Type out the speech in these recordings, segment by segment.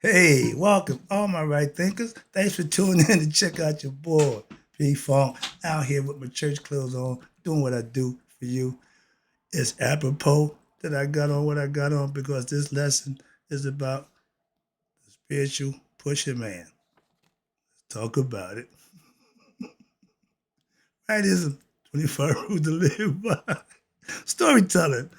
Hey, welcome, all my right thinkers. Thanks for tuning in to check out your boy, P Funk, out here with my church clothes on, doing what I do for you. It's apropos that I got on what I got on because this lesson is about the spiritual pusher man. Talk about it. Rightism, 25 rules to live by. Storytelling.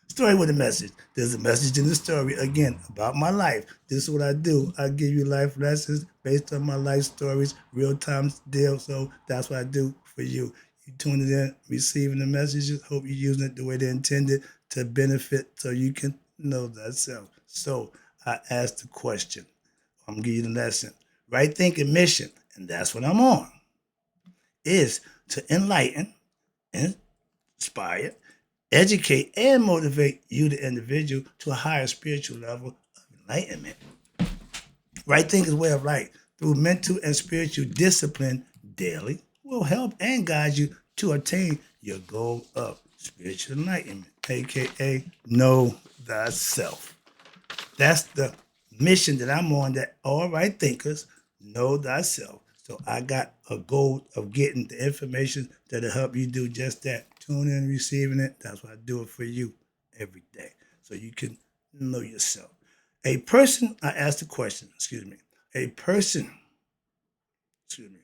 Story with a message. There's a message in the story, again, about my life. This is what I do. I give you life lessons based on my life stories, real time deal. So that's what I do for you. You tuning in, receiving the messages. Hope you're using it the way they intended to benefit so you can know thyself. So I asked the question. I'm going to give you the lesson. Right thinking mission, and that's what I'm on, is to enlighten, inspire, educate, and motivate you, the individual, to a higher spiritual level of enlightenment. Right thinking way of life through mental and spiritual discipline daily will help and guide you to attain your goal of spiritual enlightenment, aka know thyself. That's the mission that I'm on, that all right thinkers know thyself. So I got a goal of getting the information that'll help you do just that. Tune in, receiving it. That's why I do it for you every day. So you can know yourself. A person, I asked the question, excuse me. A person, excuse me,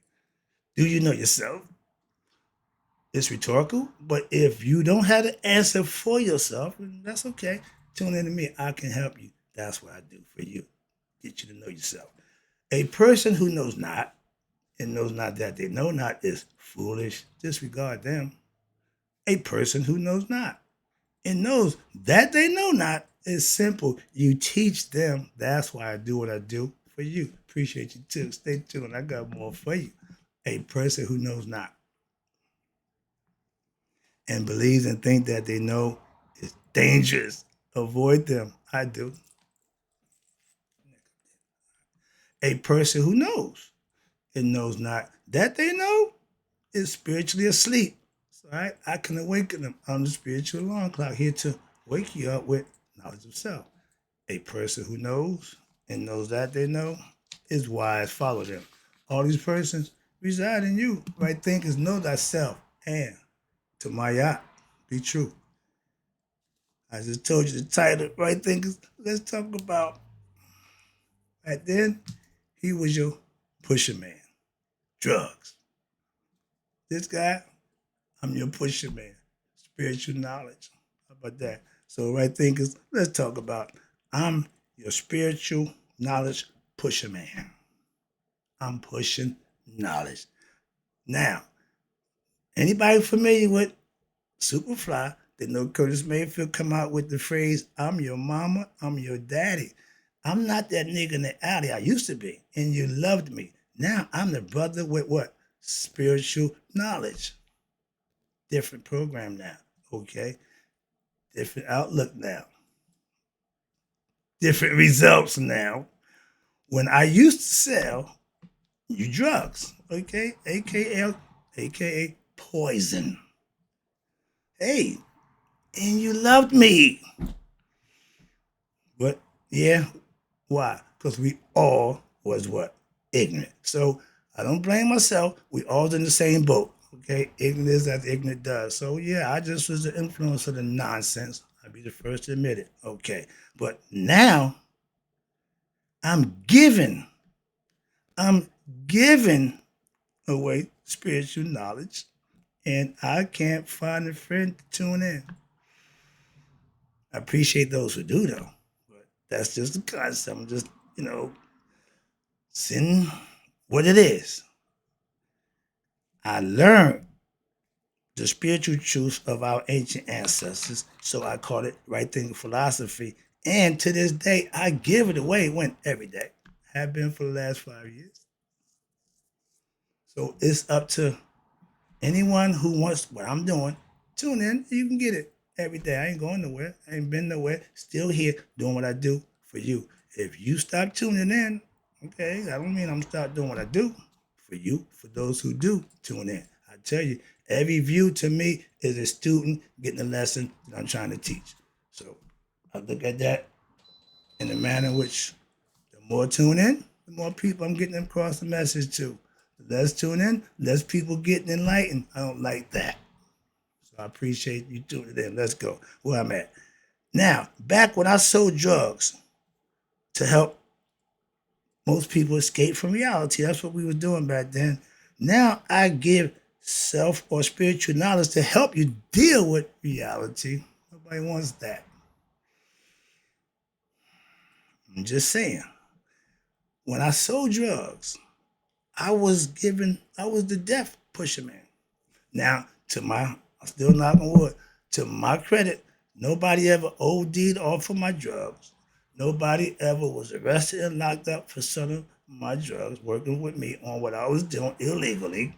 do you know yourself? It's rhetorical, but if you don't have the answer for yourself, that's okay. Tune in to me. I can help you. That's what I do for you. Get you to know yourself. A person who knows not and knows not that they know not is foolish. Disregard them. A person who knows not and knows that they know not is simple. You teach them. That's why I do what I do for you. Appreciate you too. Stay tuned. I got more for you. A person who knows not and believes and think that they know is dangerous. Avoid them. I do. A person who knows and knows not that they know is spiritually asleep. So I can awaken them on the spiritual alarm clock here to wake you up with knowledge of self. A person who knows and knows that they know is wise. Follow them. All these persons reside in you. Right thinkers know thyself. And to Maya, be true. I just told you the title, right thinkers. Let's talk about back then, he was your pusher man. Drugs. This guy, I'm your pusher man. Spiritual knowledge. How about that? So, right thinkers, let's talk about I'm your spiritual knowledge pusher man. I'm pushing knowledge. Now, anybody familiar with Superfly? They know Curtis Mayfield come out with the phrase, I'm your mama, I'm your daddy. I'm not that nigga in the alley I used to be, and you loved me. Now I'm the brother with what? Spiritual knowledge. Different program now, okay? Different outlook now. Different results now. When I used to sell you drugs, okay? AKA poison. Hey, and you loved me. But yeah, why? Because we all was what? Ignorant. So I don't blame myself. We all in the same boat. Okay, ignorant is as ignorant does. So yeah, I just was the influence of the nonsense. I'd be the first to admit it. Okay, but now I'm giving, I'm giving away spiritual knowledge, and I can't find a friend to tune in. I appreciate those who do though, but that's just the concept. I'm just sin what it is. I learned the spiritual truths of our ancient ancestors, so I call it right thinking philosophy. And to this day, I give it away when every day. Have been for the last 5 years. So it's up to anyone who wants what I'm doing. Tune in, you can get it every day. I ain't going nowhere. I ain't been nowhere. Still here doing what I do for you. If you stop tuning in, okay, I don't mean I'm stop doing what I do for you, for those who do tune in. I tell you, every view to me is a student getting a lesson that I'm trying to teach. So I look at that in the manner in which the The more tune in, the more people I'm getting across the message to. The less tune in, less people getting enlightened. I don't like that. So I appreciate you tuning in. Let's go. Where I'm at. Now, back when I sold drugs to help most people escape from reality, that's what we were doing back then. Now I give self or spiritual knowledge to help you deal with reality. Nobody wants that. I'm just saying. When I sold drugs, I was the death pusherman. Now, I'm still knocking wood. To my credit, nobody ever OD'd off of my drugs. Nobody ever was arrested and locked up for selling my drugs, working with me on what I was doing illegally.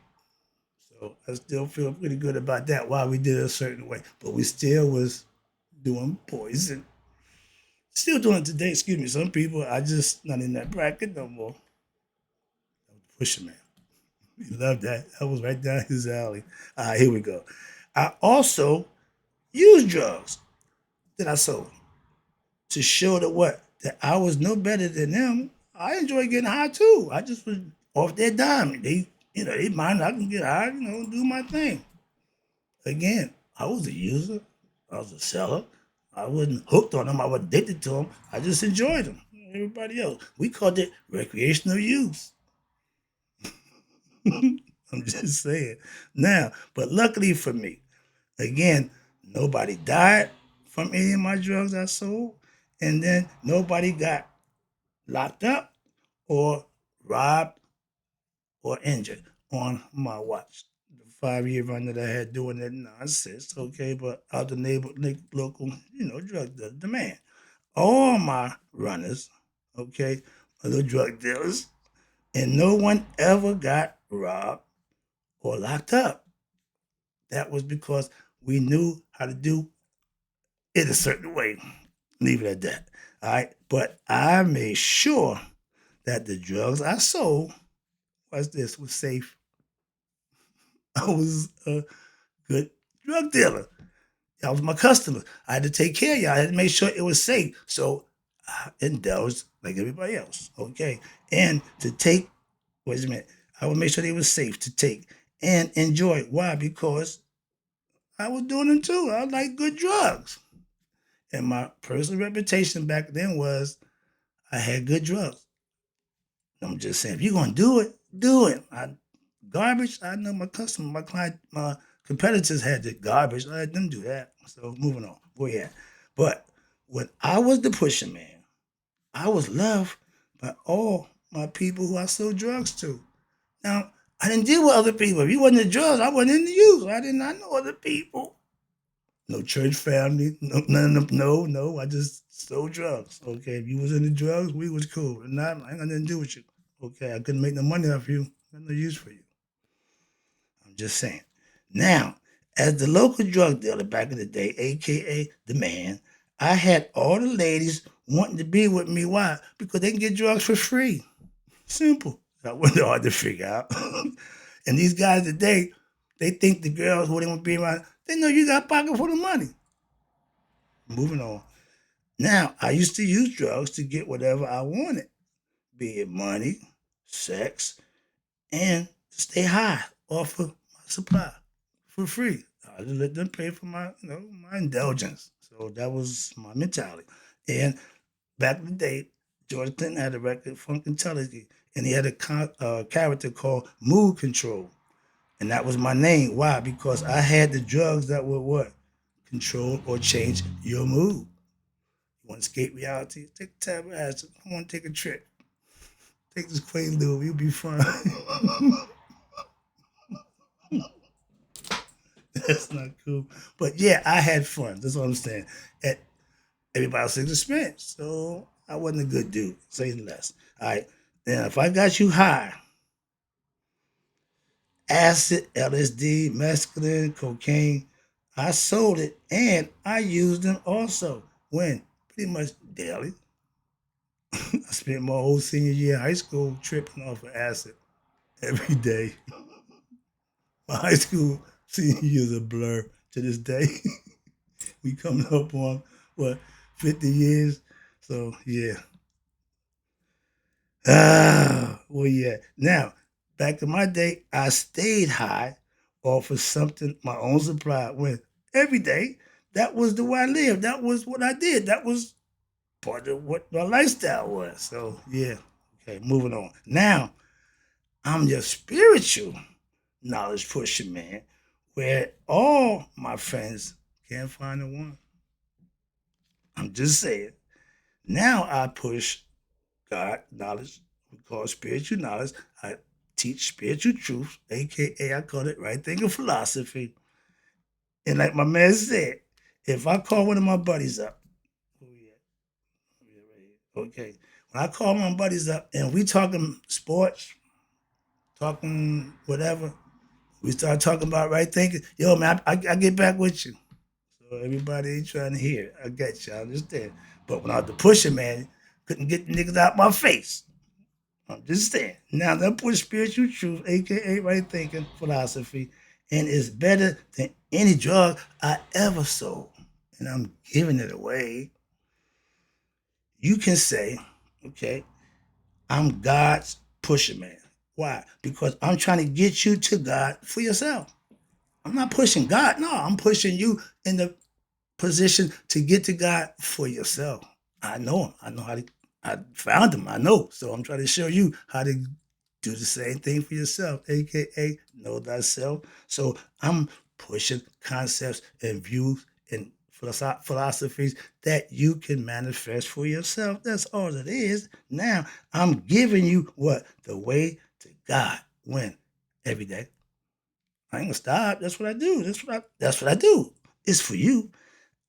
So I still feel pretty good about that. Why we did it a certain way, but we still was doing poison. Still doing it today. Excuse me. Some people I just not in that bracket no more. Pusherman. He loved that. That was right down his alley. All right, here we go. I also used drugs that I sold to show that what? That I was no better than them. I enjoy getting high too. I just was off their dime. They mind I can get high, do my thing. Again, I was a user. I was a seller. I wasn't hooked on them. I was addicted to them. I just enjoyed them. Everybody else. We called it recreational use. I'm just saying. Now, but luckily for me, again, nobody died from any of my drugs I sold, and then nobody got locked up or robbed or injured on my watch. The 5 year run that I had doing that nonsense, okay, but out the local, drug dealer, the man. All my runners, okay, are the drug dealers, and no one ever got robbed or locked up. That was because we knew how to do it a certain way. Leave it at that. All right. But I made sure that the drugs I sold was safe. I was a good drug dealer. Y'all was my customer. I had to take care of y'all. I had to make sure it was safe. So I indulged like everybody else. Okay. And to take, wait a minute, I would make sure they was safe to take and enjoy. Why? Because I was doing them too. I like good drugs. And my personal reputation back then was I had good drugs. I'm just saying, if you're gonna do it, do it. Garbage, I know my customer, my client, my competitors had the garbage. I let them do that. So moving on. Where you at? But when I was the pusher man, I was loved by all my people who I sold drugs to. Now, I didn't deal with other people. If you wasn't the drugs, I wasn't into you. I did not know other people. No church family, no, none of them, no. I just sold drugs. Okay, if you was into drugs, we was cool. And not, I ain't got nothing to do with you. Okay, I couldn't make no money off you. Got no use for you. I'm just saying. Now, as the local drug dealer back in the day, aka the man, I had all the ladies wanting to be with me. Why? Because they can get drugs for free. Simple. That wasn't hard to figure out. And these guys today, they think the girls who they want to be around, they know you got pocket full of money. Moving on. Now, I used to use drugs to get whatever I wanted, be it money, sex, and to stay high off of my supply for free. I just let them pay for my indulgence. So that was my mentality. And back in the day, George Clinton had a record, Funkadelic, and he had a character called Mood Control. And that was my name. Why? Because I had the drugs that would what? Control or change your mood. You want to escape reality? Take a tab of acid. I want to take a trip. Take this Quaalude. You'll be fine. That's not cool. But yeah, I had fun. That's what I'm saying. At everybody else's expense. So I wasn't a good dude. Saying less. All right. Now, if I got you high, acid, LSD, mescaline, cocaine, I sold it and I used them also. When? Pretty much daily. I spent my whole senior year in high school tripping off of acid every day. My high school senior year is a blur to this day. We coming up on what 50 years. So yeah, Well, yeah. Now, back in my day, I stayed high off of something, my own supply, when every day, that was the way I lived. That was what I did. That was part of what my lifestyle was. So, yeah. Okay, moving on. Now, I'm your spiritual knowledge pusher, man, where all my friends can't find the one. I'm just saying. Now I push God knowledge, we call spiritual knowledge. I teach spiritual truth, aka I call it right thinking philosophy. And like my man said, if I call one of my buddies up, oh yeah, oh, yeah, right here. Okay. When I call my buddies up and we talking sports, talking whatever, we start talking about right thinking. Yo, man, I get back with you. So everybody ain't trying to hear it. I get you. I understand. But when I was the pusher, man, couldn't get the niggas out my face. I'm just saying. Now that push spiritual truth, aka right thinking philosophy, and it's better than any drug I ever sold. And I'm giving it away. You can say, okay, I'm God's pusher man. Why? Because I'm trying to get you to God for yourself. I'm not pushing God. No, I'm pushing you in the position to get to God for yourself. I know him. I know how to. I found him. I know. So I'm trying to show you how to do the same thing for yourself, aka know thyself. So I'm pushing concepts and views and philosophies that you can manifest for yourself. That's all it is. Now I'm giving you what the way to God. When every day. I ain't gonna stop. That's what I do. That's what I do. It's for you.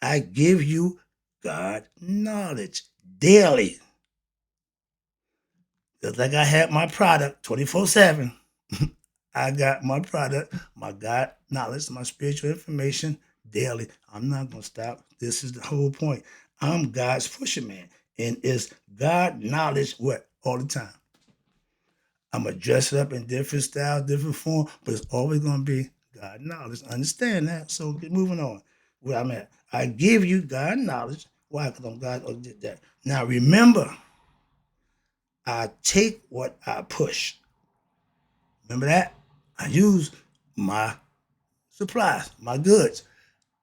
I give you God knowledge daily. Just like I had my product 24/7. I got my product, my God knowledge, my spiritual information daily. I'm not gonna stop. This is the whole point. I'm God's pusher man. And it's God knowledge what? All the time. I'm gonna dress it up in different styles, different form, but it's always gonna be God knowledge. Understand that. So moving on. Where I'm at. I give you God knowledge. Why? Because I'm God. Oh, did that. Now remember, I take what I push. Remember that? I use my supplies, my goods.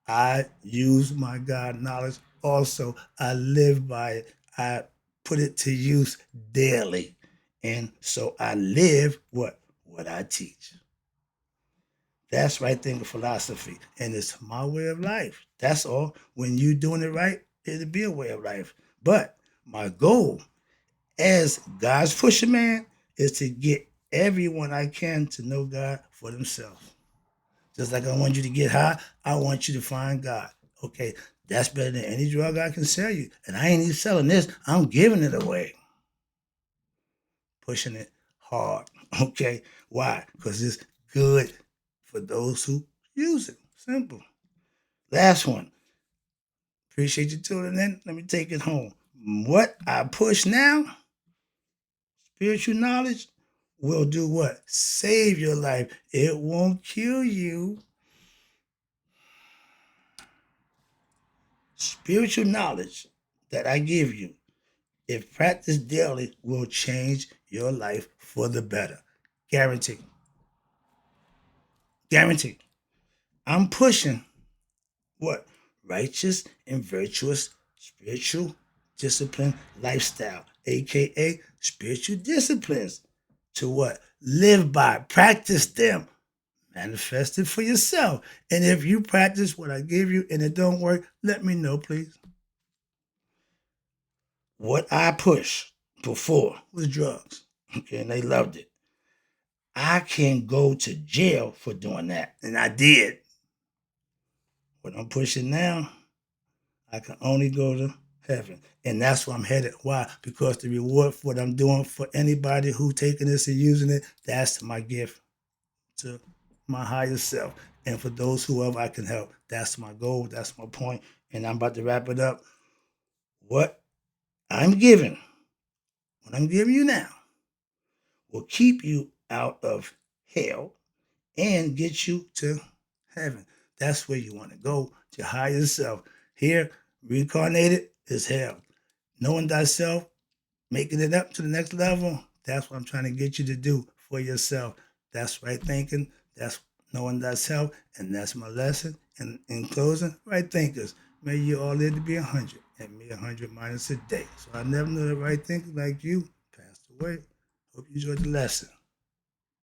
I use my God knowledge also. I live by it. I put it to use daily. And so I live what? What I teach. That's right thinking philosophy. And it's my way of life. That's all. When you doing it right, it'll be a way of life. But my goal as God's pusher man is to get everyone I can to know God for themselves. Just like I want you to get high, I want you to find God. Okay, that's better than any drug I can sell you. And I ain't even selling this, I'm giving it away. Pushing it hard. Okay, why? Because it's good for those who use it. Simple. Last one. Appreciate you tuning in. Let me take it home. What I push now, spiritual knowledge, will do what? Save your life. It won't kill you. Spiritual knowledge that I give you, if practiced daily, will change your life for the better. Guaranteed. Guaranteed. I'm pushing what? Righteous and virtuous spiritual discipline lifestyle, aka spiritual disciplines. To what? Live by, practice them, manifest it for yourself. And if you practice what I give you and it don't work, let me know, please. What I pushed before was drugs. Okay, and they loved it. I can go to jail for doing that. And I did. What I'm pushing now, I can only go to heaven. And that's where I'm headed. Why? Because the reward for what I'm doing for anybody who taking this and using it, that's my gift to my higher self. And for those whoever I can help, that's my goal. That's my point. And I'm about to wrap it up. What I'm giving, what I'm giving you now, will keep you out of hell and get you to heaven. That's where you want to go, to higher self. Here, reincarnated is hell. Knowing thyself, making it up to the next level, that's what I'm trying to get you to do for yourself. That's right thinking. That's knowing thyself. And that's my lesson. And in closing, right thinkers, may you all live to be 100 and me 100 minus a day. So I never knew that right thinker like you passed away. Hope you enjoyed the lesson.